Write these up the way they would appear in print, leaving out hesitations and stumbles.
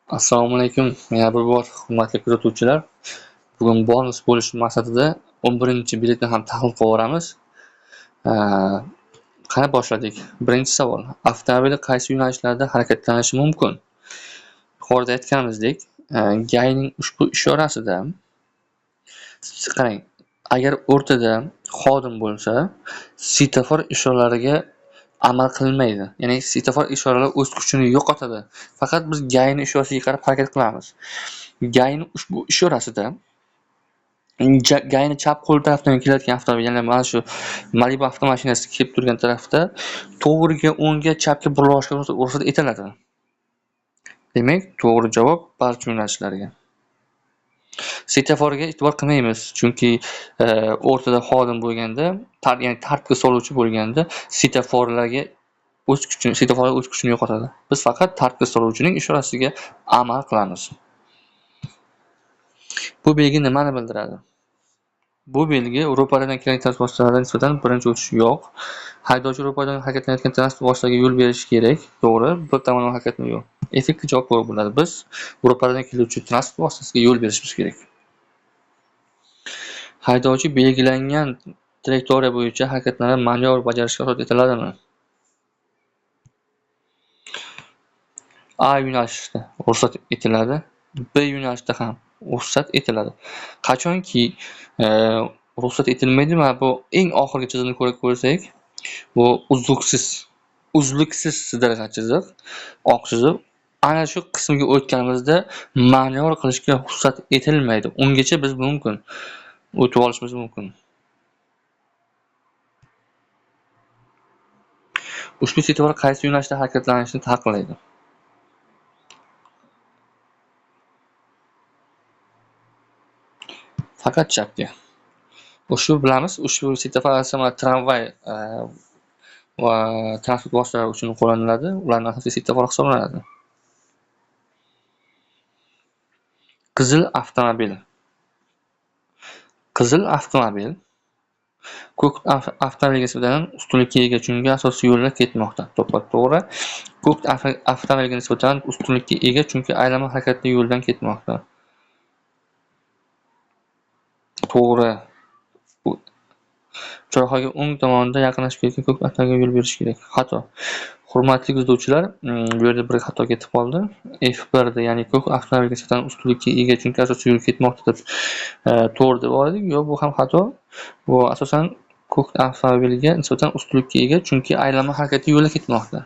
Assalomu alaykum. Yana bir bor hurmatli kuzatuvchilar. Bugun bonus bo'lish maqsadida 11-biletni ham tahlil qilib Qani boshladik. Birinchi savol. Avtomobil qaysi yo'nalishlarda harakatlanishi mumkin? Yuqorida aytganimizdek, GAIning ushbu ishorasida qarang, agar o'rtada xodim bo'lsa, svetofor ishoralariga amal qilmaydi. Ya'ni svetofor ishoralari o'z kuchini yo'qotadi. Faqat biz GAIning ishorasiga qarab harakat qilamiz. GAIning ushbu ishorasida GAIning chap qo'l tarafdan kelayotgan avtomobil, ya'ni mana shu Malibu avtomashinasi kelib turgan tarafda to'g'riga, o'ngga, chapga burilishga ruxsat etiladi. Demak, to'g'ri javob barcha yo'nalishlarga. Svetoforga e'tibor qilmaymiz, chunki o'rtada xodim bo'lganda, ya'ni tartibga soluvchi bo'lganda svetoforlar o'z kuchini yo'qotadi. Biz faqat tartibga soluvchining ishorasiga amal qilamiz. Bu belgi nimani bildiradi? Bu belgi ro'paradan kelgan transport vositalariga nisbatan birinchi o'tish yo'q. Haydovchi ro'paradan harakatlanayotgan transport vositalariga yo'l berishi kerak. To'g'ri, bir tomonlama harakatlanma yo'q. Effektiv javob to'g'ri bo'ladi. Biz ro'paradan keluvchi transport vositasiga yo'l berishimiz kerak. Haydovchi belgilangan trayektoriya bo'yicha harakatlanib manevr bajarishga ruxsat etiladimi? A yo'nalishida ruxsat etiladi, B yo'nalishida ham ruxsat etiladi. Qachonki ruxsat etilmaydi, mana bu eng oxirgi chiziqni ko'rsak, bu uzluksiz sidirg'a chiziq, oq chiziq. Ana shu qismga o'tganimizda manevr qilishga ruxsat etilmaydi. Ungacha biz mumkin o'tib olishimiz mumkin. Ushbu svetofor qaysi yo'nalishda harakatlanishni taqiqlaydi? Faqat chapga. Ushbu bilamiz, ushbu svetofor asosan tramvay va transport vositalari uchun qo'llaniladi. Ularning asosiy svetofor hisoblanadi. Qizil avtomobil. Qizil avtomobil ko'k avtomobilga nisbatan ustunlikka ega, chunki asosiy yo'lda ketmoqda. To'g'ri. Ko'k avtomobilga nisbatan ustunlikka ega, chunki aylama harakatli yo'ldan ketmoqda. To'g'ri. Choyxonaga o'ng tomonda yaqinlashib ketgan ko'k avtomobilga yo'l berish kerak. Xato. Hurmatli kuzatuvchilar, bu yerda bir xato ketib qoldi. F1 da, ya'ni ko'k avtomobilga nisbatan ustunlikka ega, chunki asosiy yo'l ketmoqda deb to'g'ri deb oldik. Yo'q, bu ham xato. Bu asosan ko'k avtomobilga nisbatan ustunlikka ega, chunki aylama harakatli yo'lda ketmoqda.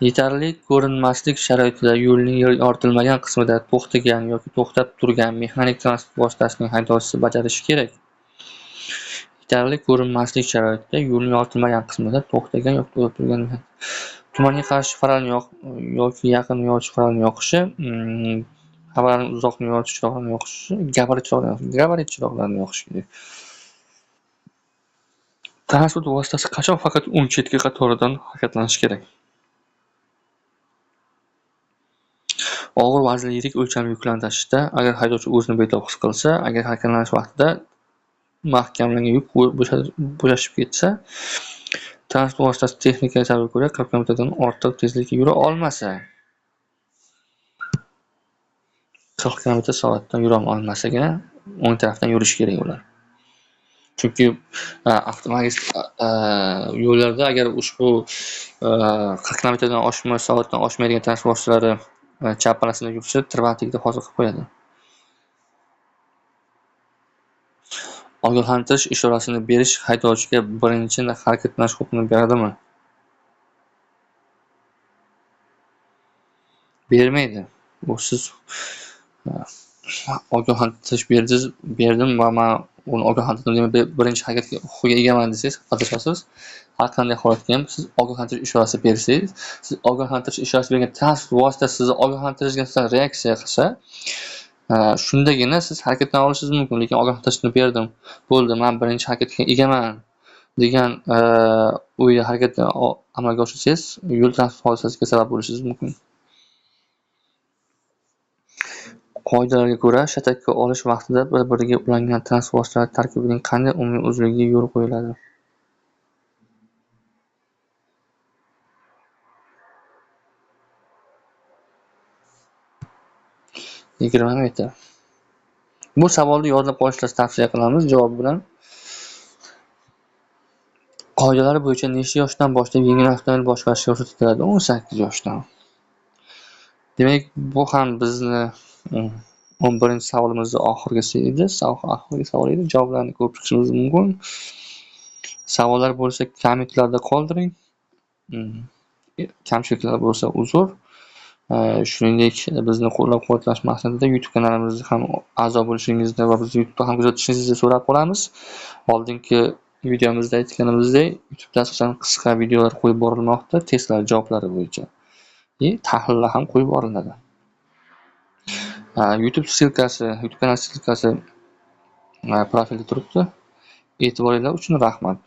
Yetarli ko'rinmaslik sharoitida yo'lning yoritilmagan qismida to'xtagan yoki to'xtab turgan mexanik transport vositasining haydovchisi bajarishi kerak. Yetarli ko'rinmaslik sharoitida yo'lning yoritilmagan qismida to'xtagan yoki to'xtab turgan tumanga qarshi faralni yoki yaqin yoritish faralni yoqishi, xabarni uzoqni yoritish chiroqlarini yoqishi, gabarit chiroqlarini yoqish kerak. Transport vositasi qachon faqat o'ng chetki qatoridan harakatlanishi kerak? Og'ir vaznli yirik o'lchamli yuklarni tashishda, agar haydovchi o'zini betob his qilsa, agar harakatlanish vaqtida mahkamlangan yuk bo'shashib ketsa, transport vositasi texnika hisobiga ko'ra 40 km dan ortiq tezlikka yura olmasa, 40 km/soatdan yura olmasagina o'ng tarafdan yurish kerak ular. Chunki yo'llarda agar ushbu 40 km/soatdan oshmaydigan transport vositalari chap panasida yursa, tirbandlikda hosil qilib qo'yadi. Ogohlantirish ishorasini berish haydovchiga birinchi harakatlanish huquqini beradimi? Bermaydi. Bu siz ogohlantirish berdim va men uni ogohlantirdim, birinchi harakatga huquqiga egaman desangiz, adashasiz. Har qanday holatda ham siz ogohlantirish ishorasi bersangiz, siz ogohlantirish ishorasi bergan transport vositasi sizni ogohlantirishga reaksiya qilsa, shundagina siz harakatlana olishingiz mumkin. Lekin ogohlantirishni berdim, bo'ldi, men birinchi harakatga egaman degan o'yda harakatni amalga oshirsangiz, yo'l transport hodisasiga sabab bo'lishingiz mumkin. Qoidalarga ko'ra, shatakka olish vaqtida bir-biriga ulangan transport vositalari tarkibining qanday umumiy uzunligiga yo'l qo'yiladi? 20 metr. Bu savolni yodlab qolishlarini tavsiya qilamiz javob bilan. Qoidalar bo'yicha necha yoshdan boshlab yengil avtomobil boshqarishga ruxsat etiladi? 18 yoshdan. Demak, bu ham bizni 11-savolimizni oxirgisi edi. Oxirgi savol edi. Javoblarni ko'rib chiqishimiz mumkin. Savollar bo'lsa kommentlarda qoldiring. Kamchiliklar bo'lsa uzr. Shuningdek, bizni qo'llab-quvvatlash maqsadida YouTube kanalimizga ham a'zo bo'lishingizni va bizni YouTube'da ham kuzatishingizni so'rab qolamiz. Oldingi videomizda aytganimizdek, YouTube'da asosan qisqa videolar qo'yib borilmoqda, testlar javoblari bo'yicha. Tahlillar ham qo'yib boriladi. YouTube kanal silkasi profilda turibdi. E'tiboringlar uchun rahmat.